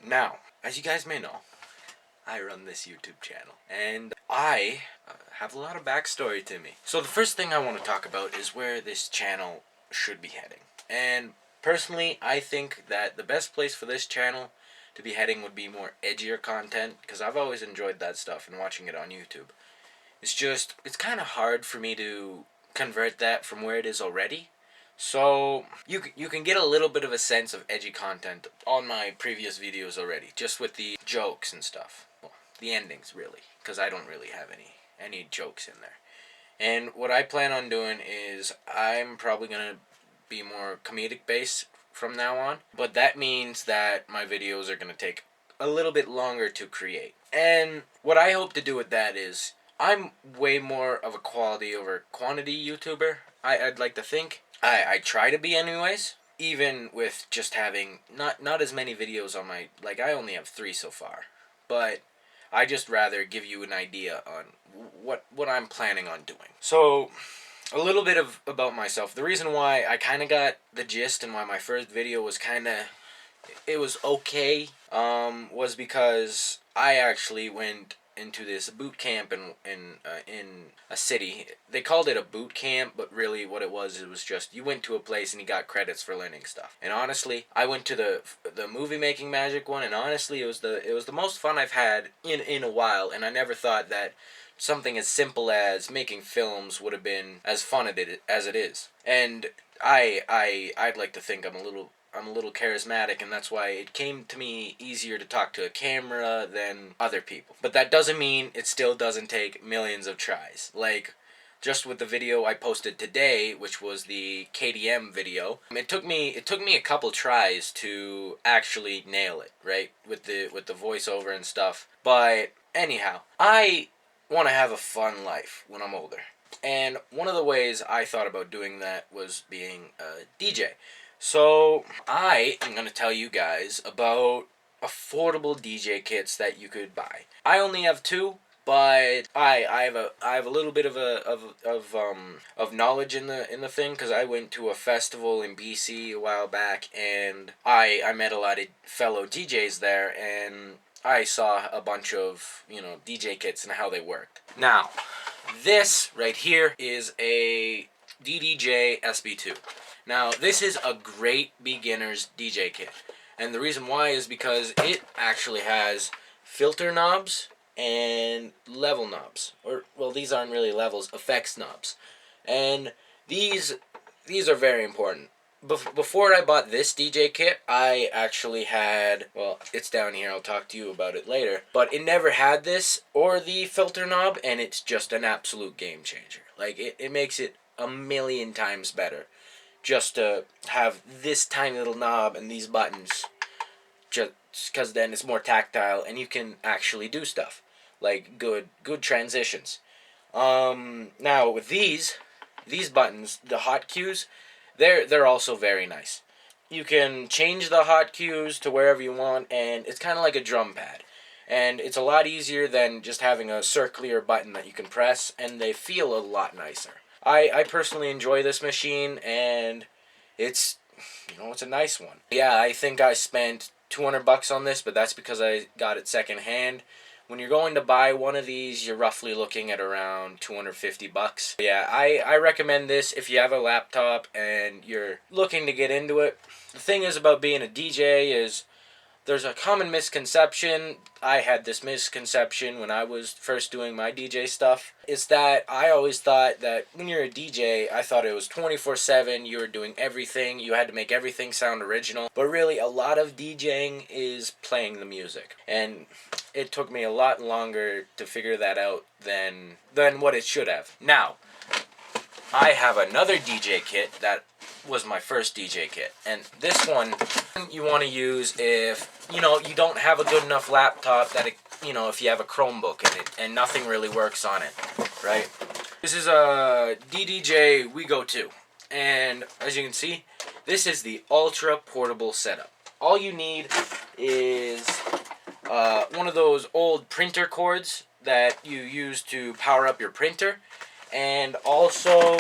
Now, as you guys may know, I run this YouTube channel, and I have a lot of backstory to me. So the first thing I want to talk about is where this channel should be heading. And personally, I think that the best place for this channel to be heading would be more edgier content, because I've always enjoyed that stuff and watching it on YouTube. It's kind of hard for me to convert that from where it is already. So you can get a little bit of a sense of edgy content on my previous videos already, just with the jokes and stuff. Well, the endings really, because I don't really have any jokes in there. And what I plan on doing is I'm probably gonna be more comedic based from now on, but that means that my videos are gonna take a little bit longer to create. And what I hope to do with that is I'm way more of a quality over quantity YouTuber. I'd like to think. I try to be anyways. Even with just having not as many videos on my, like, I only have 3 so far. But I just rather give you an idea on what I'm planning on doing. So a little bit of about myself. The reason why I kind of got the gist and why my first video was kind of, it was okay, was because I actually went into this boot camp in a city. They called it a boot camp, but really what it was just you went to a place and you got credits for learning stuff. And honestly, I went to the movie making magic one, and honestly, it was the most fun I've had in a while. And I never thought that something as simple as making films would have been as fun as it is. And I'd like to think I'm a little charismatic, and that's why it came to me easier to talk to a camera than other people. But that doesn't mean it still doesn't take millions of tries. Like, just with the video I posted today, which was the KDM video, it took me a couple tries to actually nail it, right? With the voiceover and stuff. But anyhow, I want to have a fun life when I'm older. And one of the ways I thought about doing that was being a DJ. So I am going to tell you guys about affordable DJ kits that you could buy. I only have 2, but I have a little bit of knowledge in the thing, because I went to a festival in BC a while back, and I met a lot of fellow DJs there, and I saw a bunch of DJ kits and how they worked. Now, this right here is a DDJ SB2. Now, this is a great beginner's DJ kit. And the reason why is because it actually has filter knobs and level knobs. Or, well, these aren't really levels, effects knobs. And these are very important. Before I bought this DJ kit, I actually had, well, it's down here, I'll talk to you about it later, but it never had this or the filter knob, and it's just an absolute game changer. Like, it makes it a million times better just to have this tiny little knob and these buttons, just because then it's more tactile and you can actually do stuff like good transitions. Now with these buttons, the hot cues, they're also very nice. You can change the hot cues to wherever you want, and it's kind of like a drum pad. And it's a lot easier than just having a circular button that you can press, and they feel a lot nicer. I personally enjoy this machine, and it's a nice one. Yeah, I think I spent $200 on this, but that's because I got it secondhand. When you're going to buy one of these, you're roughly looking at around $250. Yeah, I recommend this if you have a laptop and you're looking to get into it. The thing is about being a DJ is there's a common misconception. I had this misconception when I was first doing my DJ stuff. Is that I always thought that when you're a DJ, I thought it was 24/7. You were doing everything. You had to make everything sound original. But really, a lot of DJing is playing the music. And it took me a lot longer to figure that out than what it should have. Now, I have another DJ kit that was my first DJ kit. And this one you want to use if, you don't have a good enough laptop that, if you have a Chromebook in it and nothing really works on it, right? This is a DDJ WeGo 2. And as you can see, this is the ultra portable setup. All you need is one of those old printer cords that you use to power up your printer, and also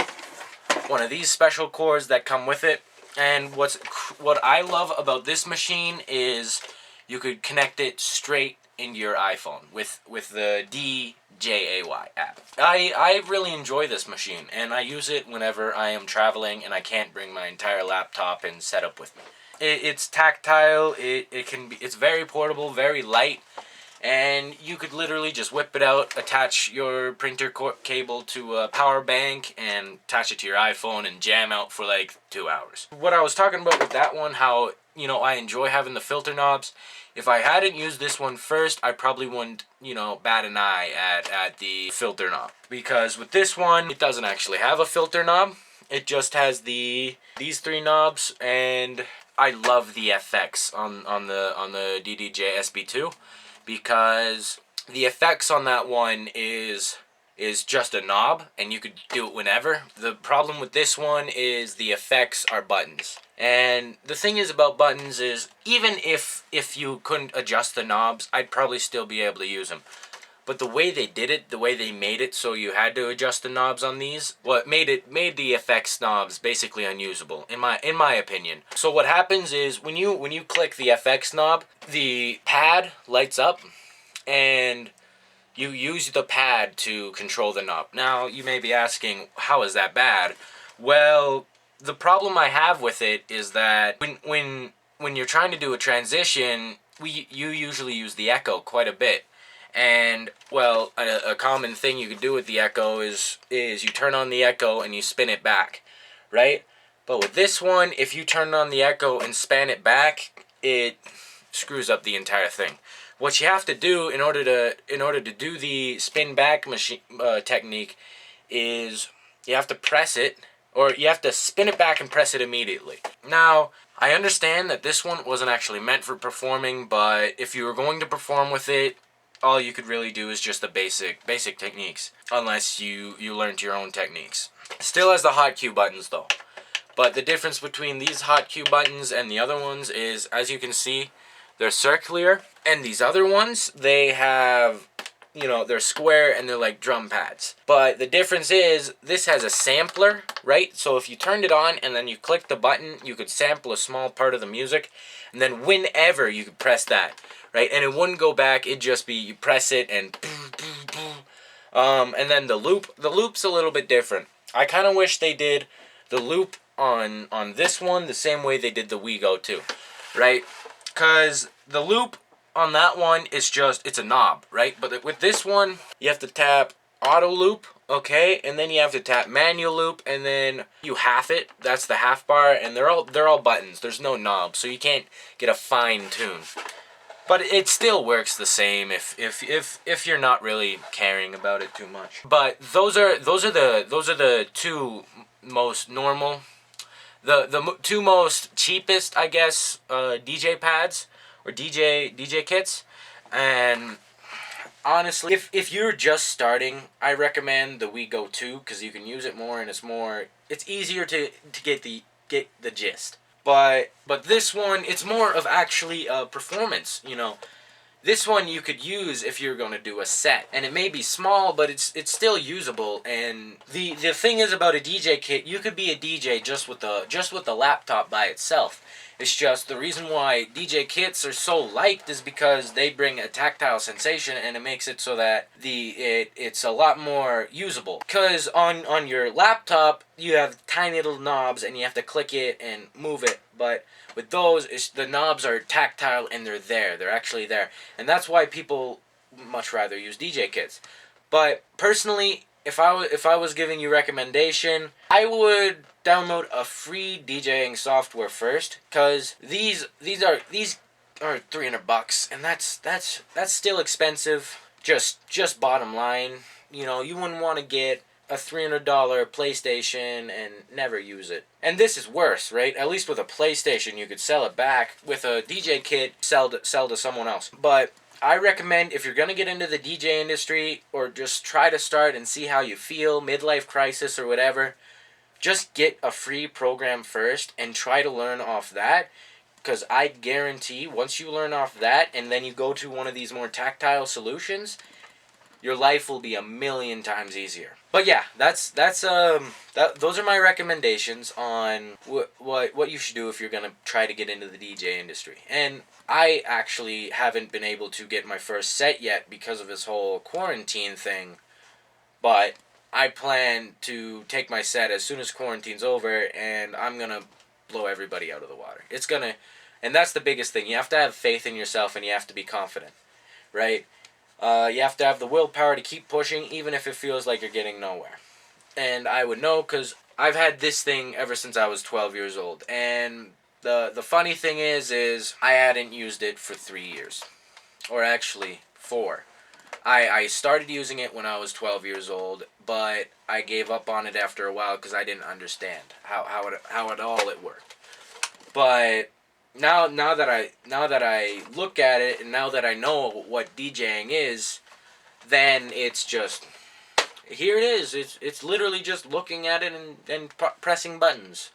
one of these special cords that come with it. And what I love about this machine is you could connect it straight into your iPhone with the DJAY app. I really enjoy this machine, and I use it whenever I am traveling and I can't bring my entire laptop and setup with me. It's tactile. It's very portable, very light, and you could literally just whip it out, attach your printer cable to a power bank, and attach it to your iPhone and jam out for like 2 hours. What I was talking about with that one, how, you know, I enjoy having the filter knobs. If I hadn't used this one first, I probably wouldn't, you know, bat an eye at the filter knob. Because with this one, it doesn't actually have a filter knob. It just has these 3 knobs, and I love the effects on the DJI SB2, because the effects on that one is just a knob, and you could do it whenever. The problem with this one is the effects are buttons. And the thing is about buttons is, even if you couldn't adjust the knobs, I'd probably still be able to use them. But the way they did it, the way they made it so you had to adjust the knobs on these, well, it made the effects knobs basically unusable, in my opinion. So what happens is, when you click the FX knob, the pad lights up, and you use the pad to control the knob. Now, you may be asking, how is that bad? Well, the problem I have with it is that when you're trying to do a transition, you usually use the echo quite a bit. And, well, a common thing you could do with the echo is you turn on the echo and you spin it back, right? But with this one, if you turn on the echo and span it back, it screws up the entire thing. What you have to do in order to do the spin back technique is you have to press it, or you have to spin it back and press it immediately. Now, I understand that this one wasn't actually meant for performing, but if you were going to perform with it, all you could really do is just the basic techniques, unless you learned your own techniques. Still has the hot cue buttons though. But the difference between these hot cue buttons and the other ones is, as you can see, they're circular, and these other ones, they have, you know, they're square and they're like drum pads. But the difference is, this has a sampler, right? So if you turned it on and then you click the button, you could sample a small part of the music, and then whenever you could press that, right? And it wouldn't go back, it'd just be, you press it and and then the loop's a little bit different. I kind of wish they did the loop on this one the same way they did the WeGo 2, right? Because the loop on that one is just, it's a knob, right? But with this one, you have to tap auto loop, okay? And then you have to tap manual loop, and then you half it. That's the half bar, and they're all buttons. There's no knob, so you can't get a fine tune. But it still works the same if you're not really caring about it too much. But those are the 2 most normal, the 2 most cheapest, I guess, DJ pads or DJ kits. And honestly, if you're just starting, I recommend the WeGo 2, because you can use it more, and it's easier to get the gist. But this one, it's more of actually a performance, you know. This one you could use if you're going to do a set, and it may be small, but it's still usable. And the thing is about a DJ kit, you could be a DJ just with the laptop by itself. It's just the reason why DJ kits are so liked is because they bring a tactile sensation, and it makes it so that it's a lot more usable. Because on your laptop, you have tiny little knobs, and you have to click it and move it. But with those, the knobs are tactile, and they're there. They're actually there. And that's why people much rather use DJ kits. But personally, if I was giving you recommendation, I would download a free DJing software first, because these are $300, and that's still expensive. Just bottom line, you know, you wouldn't want to get a $300 PlayStation and never use it. And this is worse, right? At least with a PlayStation, you could sell it back. With a DJ kit, sell to someone else. But I recommend, if you're going to get into the DJ industry, or just try to start and see how you feel, midlife crisis or whatever, just get a free program first and try to learn off that. Because I guarantee, once you learn off that and then you go to one of these more tactile solutions, your life will be a million times easier. But yeah, those are my recommendations on what you should do if you're gonna try to get into the DJ industry. And I actually haven't been able to get my first set yet because of this whole quarantine thing. But I plan to take my set as soon as quarantine's over, and I'm gonna blow everybody out of the water. And that's the biggest thing. You have to have faith in yourself, and you have to be confident, right? You have to have the willpower to keep pushing, even if it feels like you're getting nowhere. And I would know because I've had this thing ever since I was 12 years old. And the funny thing is I hadn't used it for 3 years, or actually 4. I started using it when I was 12 years old, but I gave up on it after a while because I didn't understand how it all worked. But now that I look at it, and now that I know what DJing is, then it's just, here it is. It's literally just looking at it and pressing buttons.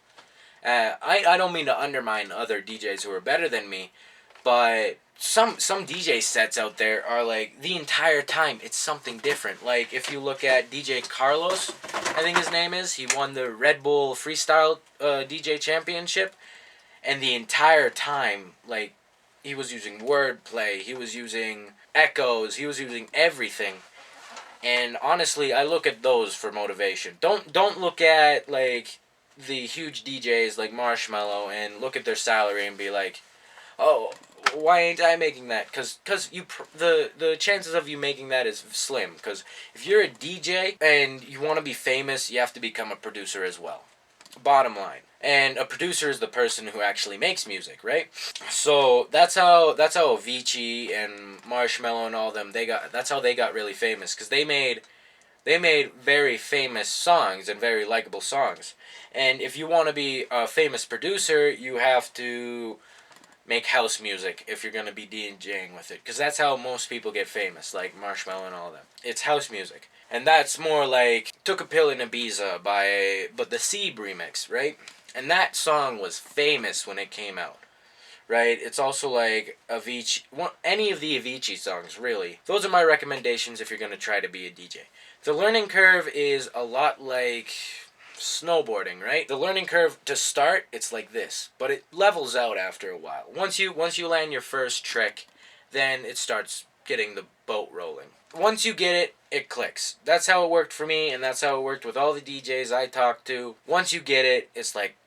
I don't mean to undermine other DJs who are better than me, but some DJ sets out there are like, the entire time it's something different. Like if you look at DJ Carlos, I think his name is, he won the Red Bull Freestyle DJ Championship, and the entire time, like, he was using wordplay, he was using echoes, he was using everything. And honestly, I look at those for motivation. Don't look at like the huge DJs like Marshmello and look at their salary and be like, oh, why ain't I making that? Because the chances of you making that is slim. Because if you're a DJ and you want to be famous, you have to become a producer as well. Bottom line. And a producer is the person who actually makes music, right? So that's how Avicii and Marshmello and all them, that's how they got really famous, because they made very famous songs and very likable songs. And if you want to be a famous producer, you have to make house music if you're going to be DJing with it, because that's how most people get famous, like Marshmello and all them. It's house music. And that's more like Took a Pill in Ibiza but the Siebe remix, right? And that song was famous when it came out, right? It's also like Avicii, any of the Avicii songs, really. Those are my recommendations if you're going to try to be a DJ. The learning curve is a lot like snowboarding, right? The learning curve to start, it's like this, but it levels out after a while. Once you land your first trick, then it starts getting the boat rolling. Once you get it, it clicks. That's how it worked for me, and that's how it worked with all the DJs I talked to. Once you get it, it's like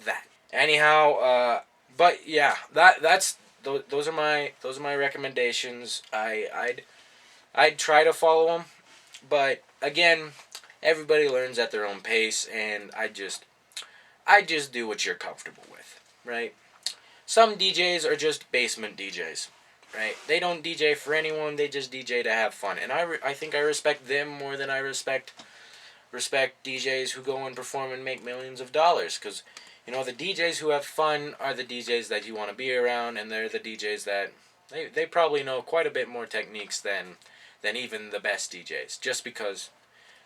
that. Anyhow, but yeah, those are my recommendations. I'd try to follow them, but again, everybody learns at their own pace, and I just do what you're comfortable with, right? Some DJs are just basement DJs, right? They don't DJ for anyone, they just DJ to have fun. And I think I respect them more than I respect DJs who go and perform and make millions of dollars, because the DJs who have fun are the DJs that you want to be around, and they're the DJs that they probably know quite a bit more techniques than even the best DJs, just because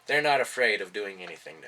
they're not afraid of doing anything new.